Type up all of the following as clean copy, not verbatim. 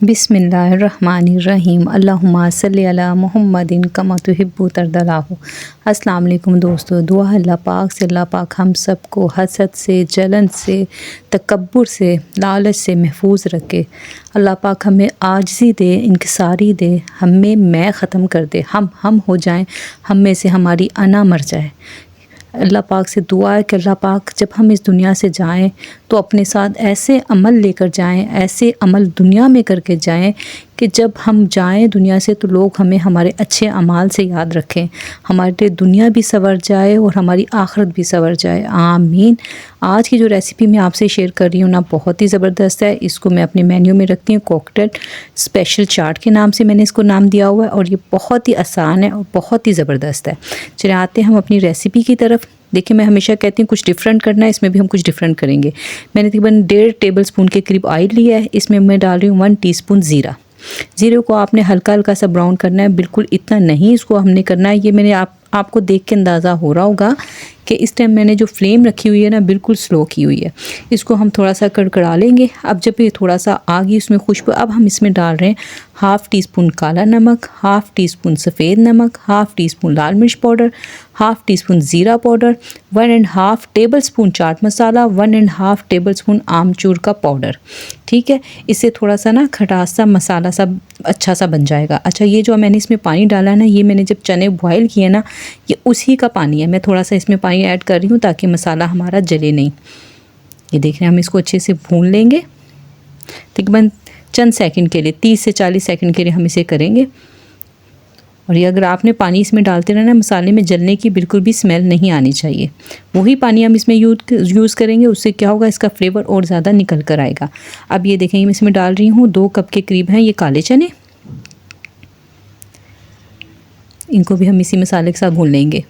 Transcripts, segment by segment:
बिस्मिल्लाहिर्रहमानिर्रहीम अल्लाहुम्मा सल्ली अला मुहम्मदिन कमा तुहिब्बु तरदलाहु। अस्सलाम वालेकुम दोस्तों, दुआ है अल्लाह पाक से अल्लाह पाक हम सबको हसद से, जलन से, तकब्बुर से, लालच से महफूज रखे। अल्लाह पाक हमें आजिज़ी दे, इंकिसारी दे, हमें मैं ख़त्म कर दे, हम हो जाएं, हम में से हमारी अना मर जाए। अल्लाह पाक से दुआ है कि अल्लाह पाक जब हम इस दुनिया से जाएं तो अपने साथ ऐसे अमल लेकर जाएं, ऐसे अमल दुनिया में करके जाएं कि जब हम जाएं दुनिया से तो लोग हमें हमारे अच्छे अमाल से याद रखें, हमारे दुनिया भी संवर जाए और हमारी आखिरत भी संवर जाए। आमीन। आज की जो रेसिपी मैं आपसे शेयर कर रही हूँ ना, बहुत ही ज़बरदस्त है। इसको मैं अपने मेन्यू में रखती हूँ, कॉकटेल स्पेशल चाट के नाम से मैंने इसको नाम दिया हुआ है और ये बहुत ही आसान है और बहुत ही ज़बरदस्त है। चलिए आते हैं हम अपनी रेसिपी की तरफ। देखिए, मैं हमेशा कहती हूँ कुछ डिफरेंट करना है, इसमें भी हम कुछ डिफरेंट करेंगे। मैंने तकरीबन 1.5 टेबल स्पून के करीब ऑयल लिया है। इसमें मैं डाल रही हूँ 1 टीस्पून ज़ीरा। ज़ीरे को आपने हल्का हल्का सा ब्राउन करना है, बिल्कुल इतना नहीं इसको हमने करना है। ये मैंने आपको देख के अंदाज़ा हो रहा होगा कि इस टाइम मैंने जो फ्लेम रखी हुई है ना, बिल्कुल स्लो की हुई है। इसको हम थोड़ा सा कड़कड़ा लेंगे। अब जब ये थोड़ा सा आ गई उसमें खुशबू, अब हम इसमें डाल रहे हैं 1/2 टीस्पून काला नमक, 1/2 टीस्पून सफ़ेद नमक, 1/2 टीस्पून लाल मिर्च पाउडर, 1/2 टीस्पून ज़ीरा powder, 1.5 table spoon chaat masala, 1.5 table spoon आमचूर का पाउडर। ठीक है, इससे थोड़ा सा ना खटास सा मसाला सा अच्छा सा बन जाएगा। अच्छा, ये जो मैंने इसमें पानी डाला है ना, ये मैंने जब चने बॉयल किए ना, ये उसी का पानी है। मैं थोड़ा सा इसमें पानी ऐड कर रही हूँ ताकि मसाला हमारा जले नहीं। ये देख रहे हैं, हम इसको अच्छे से भून लेंगे तकरीबन चंद सेकंड के लिए, 30 से 40 सेकंड के लिए हम इसे करेंगे। और ये अगर आपने पानी इसमें डालते रहना, मसाले में जलने की बिल्कुल भी स्मेल नहीं आनी चाहिए। वही पानी हम इसमें यूज़ करेंगे, उससे क्या होगा, इसका फ्लेवर और ज़्यादा निकल कर आएगा। अब ये देखेंगे, मैं इसमें डाल रही हूँ 2 कप के करीब हैं ये काले चने। इनको भी हम इसी मसाले के साथ भून लेंगे।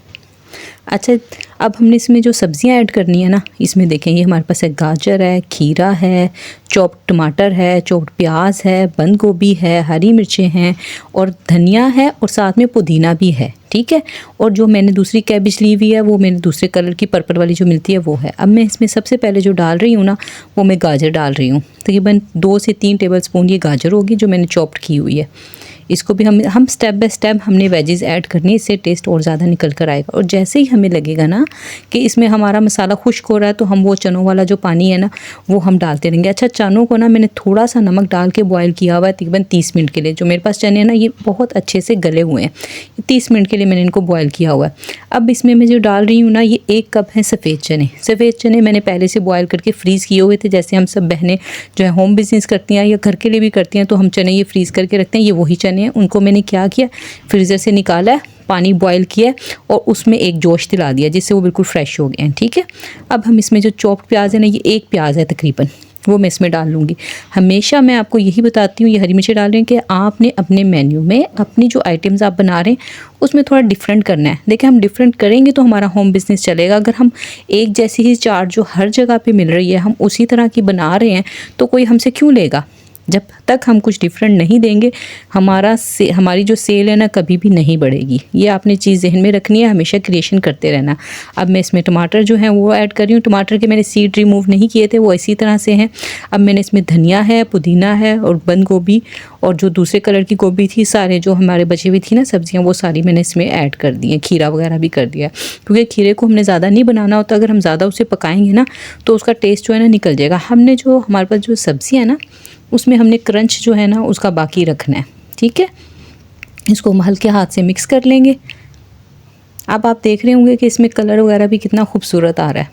अच्छा, अब हमने इसमें जो सब्ज़ियां ऐड करनी है ना, इसमें देखें, ये हमारे पास है गाजर है, खीरा है, चॉप्ड टमाटर है, चॉप्ड प्याज है, बंद गोभी है, हरी मिर्चें हैं और धनिया है और साथ में पुदीना भी है। ठीक है, और जो मैंने दूसरी कैबेज ली हुई है वो मैंने दूसरे कलर की पर्पल वाली जो मिलती है वो है। अब मैं इसमें सबसे पहले जो डाल रही हूँ ना, वो मैं गाजर डाल रही हूँ। तकरीबन 2 से 3 टेबल स्पून ये गाजर होगी जो मैंने चॉप्ड की हुई है। इसको भी हम स्टेप बाय स्टेप हमने वेजेस ऐड करनी है, इससे टेस्ट और ज़्यादा निकल कर आएगा। और जैसे ही हमें लगेगा ना कि इसमें हमारा मसाला खुश्क हो रहा है, तो हम वो चनों वाला जो पानी है ना, वो हम डालते रहेंगे। अच्छा, चनों को ना मैंने थोड़ा सा नमक डाल के बॉयल किया हुआ है तकरीबन 30 मिनट के लिए। जो मेरे पास चने हैं ना, ये बहुत अच्छे से गले हुए हैं। 30 मिनट के लिए मैंने इनको बॉयल किया हुआ है। अब इसमें मैं जो डाल रही हूँ ना, ये 1 कप है सफ़ेद चने। सफ़ेद चने मैंने पहले से बॉयल करके फ्रीज़ किए हुए थे। जैसे हम सब बहनें जो है होम बिज़नेस करती हैं या घर के लिए भी करती हैं, तो हम चने ये फ्रीज़ करके रखते हैं। ये वही चने हैं, उनको मैंने क्या किया, फ्रीज़र से निकाला है, पानी बॉयल किया और उसमें एक जोश दिला दिया, जिससे वो बिल्कुल फ्रेश हो गए हैं। ठीक है, अब हम इसमें जो चॉप्ड प्याज है ना, ये 1 प्याज है तकरीबन, वो मैं इसमें डाल लूँगी। हमेशा मैं आपको यही बताती हूँ, ये हरी मिर्ची डाल रही हूँ कि आपने अपने मेन्यू में अपनी जो आइटम्स आप बना रहे हैं उसमें थोड़ा डिफरेंट करना है। देखिए, हम डिफरेंट करेंगे तो हमारा होम बिज़नेस चलेगा। अगर हम एक जैसी ही चाट जो हर जगह पे मिल रही है हम उसी तरह की बना रहे हैं, तो कोई हमसे क्यों लेगा। जब तक हम कुछ डिफरेंट नहीं देंगे, हमारी जो सेल है ना, कभी भी नहीं बढ़ेगी। ये आपने चीज़ जहन में रखनी है, हमेशा क्रिएशन करते रहना। अब मैं इसमें टमाटर जो है वो ऐड कर रही हूँ। टमाटर के मैंने सीड रिमूव नहीं किए थे, वो इसी तरह से हैं। अब मैंने इसमें धनिया है, पुदीना है और बंद गोभी और जो दूसरे कलर की गोभी थी, सारे जो हमारे बची हुई थी ना सब्जियाँ, वो सारी मैंने इसमें ऐड कर दी हैं। खीरा वगैरह भी कर दिया, क्योंकि खीरे को हमने ज़्यादा नहीं बनाना होता। अगर हम ज़्यादा उसे पकाएंगे ना, तो उसका टेस्ट जो है ना निकल जाएगा। हमने जो हमारे पास जो सब्ज़ियाँ है ना, उसमें हमने क्रंच जो है ना उसका बाकी रखना है। ठीक है, इसको हम हल्के हाथ से मिक्स कर लेंगे। अब आप देख रहे होंगे कि इसमें कलर वगैरह भी कितना खूबसूरत आ रहा है,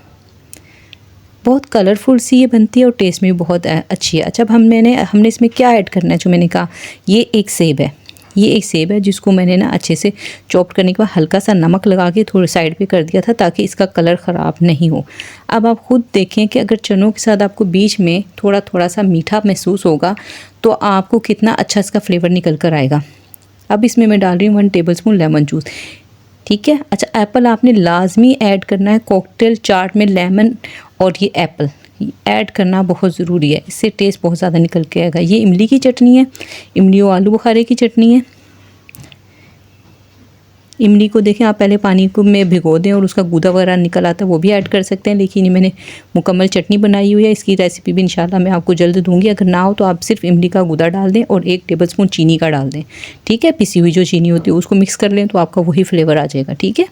बहुत कलरफुल सी ये बनती है और टेस्ट में भी बहुत अच्छी है। अच्छा, अब हमने इसमें क्या ऐड करना है, जो मैंने कहा, ये एक सेब है। ये एक सेब है जिसको मैंने ना अच्छे से चॉप करने के बाद हल्का सा नमक लगा के थोड़ी साइड पे कर दिया था, ताकि इसका कलर ख़राब नहीं हो। अब आप खुद देखें कि अगर चनों के साथ आपको बीच में थोड़ा थोड़ा सा मीठा महसूस होगा, तो आपको कितना अच्छा इसका फ्लेवर निकल कर आएगा। अब इसमें मैं डाल रही हूँ 1 टेबल स्पून लेमन जूस। ठीक है, अच्छा, एप्पल आपने लाजमी ऐड करना है कॉकटेल चाट में। लेमन और ये एप्पल ऐड करना बहुत ज़रूरी है, इससे टेस्ट बहुत ज़्यादा निकल के आएगा। ये इमली की चटनी है, इमली और आलू बुखारे की चटनी है। इमली को देखें आप पहले पानी को में भिगो दें और उसका गूदा वगैरह निकल आता है वो भी ऐड कर सकते हैं, लेकिन ये मैंने मुकम्मल चटनी बनाई हुई है। इसकी रेसिपी भी इंशाल्लाह मैं आपको जल्द दूंगी। अगर ना हो तो आप सिर्फ इमली का गूदा डाल दें और 1 टेबलस्पून चीनी का डाल दें, ठीक है। पिसी हुई जो चीनी होती है उसको मिक्स कर लें तो आपका वही फ्लेवर आ जाएगा, ठीक है।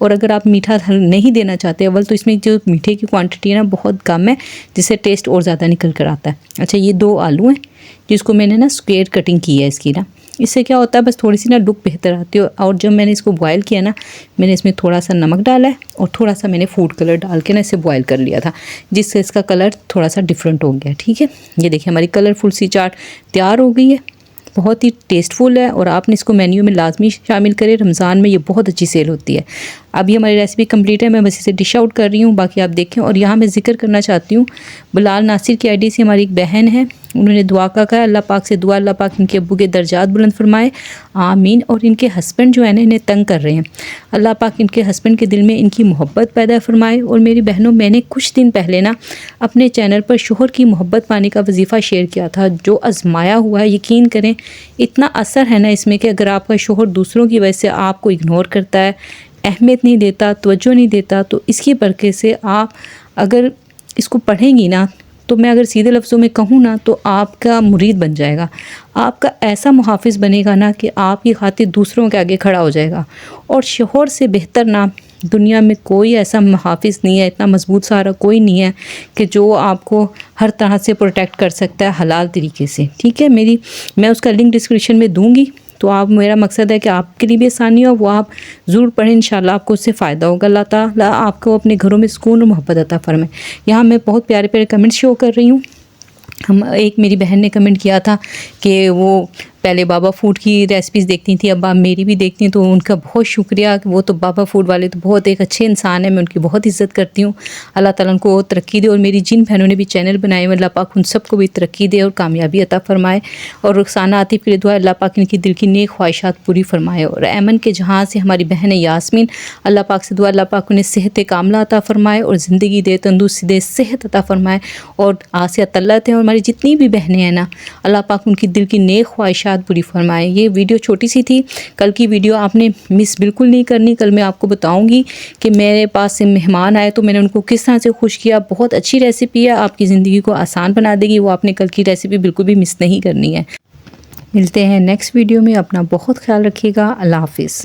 और अगर आप मीठा नहीं देना चाहते अव्वल तो इसमें जो मीठे की क्वान्टिटी है ना बहुत कम है, जिससे टेस्ट और ज़्यादा निकल कर आता है। अच्छा, ये 2 आलू हैं जिसको मैंने ना स्क्वायर कटिंग की है इसकी ना। इससे क्या होता है बस थोड़ी सी ना लुक बेहतर आती है। और जब मैंने इसको बॉयल किया ना, मैंने इसमें थोड़ा सा नमक डाला है और थोड़ा सा मैंने फूड कलर डाल के ना इसे बॉयल कर लिया था, जिससे इसका कलर थोड़ा सा डिफरेंट हो गया, ठीक है। ये देखिए हमारी कलरफुल सी चाट तैयार हो गई है, बहुत ही टेस्टफुल है और आपने इसको मेन्यू में लाजमी शामिल करें। रमज़ान में ये बहुत अच्छी सेल होती है। अभी हमारी रेसिपी कंप्लीट है, मैं बस इसे डिश आउट कर रही हूँ, बाकी आप देखें। और यहाँ मैं जिक्र करना चाहती हूँ, बिलाल नासिर की आईडी से हमारी एक बहन है, उन्होंने दुआ का कहा, अल्लाह पाक से दुआ अल्लाह पाक इनके अब्बू के दर्जात बुलंद फरमाए, आमीन। और इनके हस्बैंड जो है ना इन्हें तंग कर रहे हैं, अल्लाह पाक इनके हस्बैंड के दिल में इनकी मोहब्बत पैदा फरमाए। और मेरी बहनों, मैंने कुछ दिन पहले ना अपने चैनल पर शोहर की मोहब्बत पाने का वजीफ़ा शेयर किया था, जो आजमाया हुआ है। यकीन करें इतना असर है ना इसमें कि अगर आपका शोहर दूसरों की वजह से आपको इग्नोर करता है, अहमियत नहीं देता, तवज्जो नहीं देता, तो इसकी बरकत से आप अगर इसको पढ़ेंगी ना, तो मैं अगर सीधे लफ्ज़ों में कहूँ ना तो आपका मुरीद बन जाएगा, आपका ऐसा मुहाफ़िज़ बनेगा ना कि आपकी खातिर दूसरों के आगे खड़ा हो जाएगा। और शोहर से बेहतर ना दुनिया में कोई ऐसा मुहाफ़िज़ नहीं है, इतना मजबूत सहारा कोई नहीं है कि जो आपको हर तरह से प्रोटेक्ट कर सकता है हलाल तरीके से, ठीक है। मैं उसका लिंक डिस्क्रिप्शन में दूँगी, तो आप, मेरा मकसद है कि आपके लिए भी आसानी हो, वो आप ज़रूर पढ़ें, इंशाल्लाह आपको उससे फ़ायदा होगा। अल्लाह ताला आपको अपने घरों में सुकून और मोहब्बत अता फरमाए। यहाँ मैं बहुत प्यारे प्यारे कमेंट शो कर रही हूँ। एक मेरी बहन ने कमेंट किया था कि वो पहले बाबा फूड की रेसिपीज़ देखती थी, अब आप मेरी भी देखती हैं, तो उनका बहुत शुक्रिया। वो तो बाबा फूड वाले तो बहुत एक अच्छे इंसान हैं, मैं उनकी बहुत इज़्ज़त करती हूँ। अल्लाह ताला उनको तरक्की दे। और मेरी जिन बहनों ने भी चैनल बनाए हुए, अल्लाह पाक उन सबको भी तरक्की दे और कामयाबी अता फरमाए। और रुखसाना आतिफ़ के लिए दुआ, अल्लाह पाक इनकी दिल की नेक ख्वाहिशात पूरी फरमाए। और ऐमन के जहाँ से हमारी बहन है यास्मीन, अल्लाह पाक से दुआ, अल्लाह पाक उन्हें सेहत कामला अता फरमाए और ज़िंदगी दे, तंदुरुस्ती दे, सेहत अता फरमाए। और आसिया तल्लत हैं और हमारी जितनी भी बहनें हैं ना, अल्लाह पाक उनकी दिल की नेक ख्वाहिशात पूरी फरमाए। ये वीडियो छोटी सी थी, कल की वीडियो आपने मिस बिल्कुल नहीं करनी। कल मैं आपको बताऊंगी कि मेरे पास से मेहमान आए तो मैंने उनको किस तरह से खुश किया। बहुत अच्छी रेसिपी है, आपकी ज़िंदगी को आसान बना देगी। वो आपने कल की रेसिपी बिल्कुल भी मिस नहीं करनी है। मिलते हैं नेक्स्ट वीडियो में, अपना बहुत ख्याल रखिएगा। अल्लाह हाफिज़।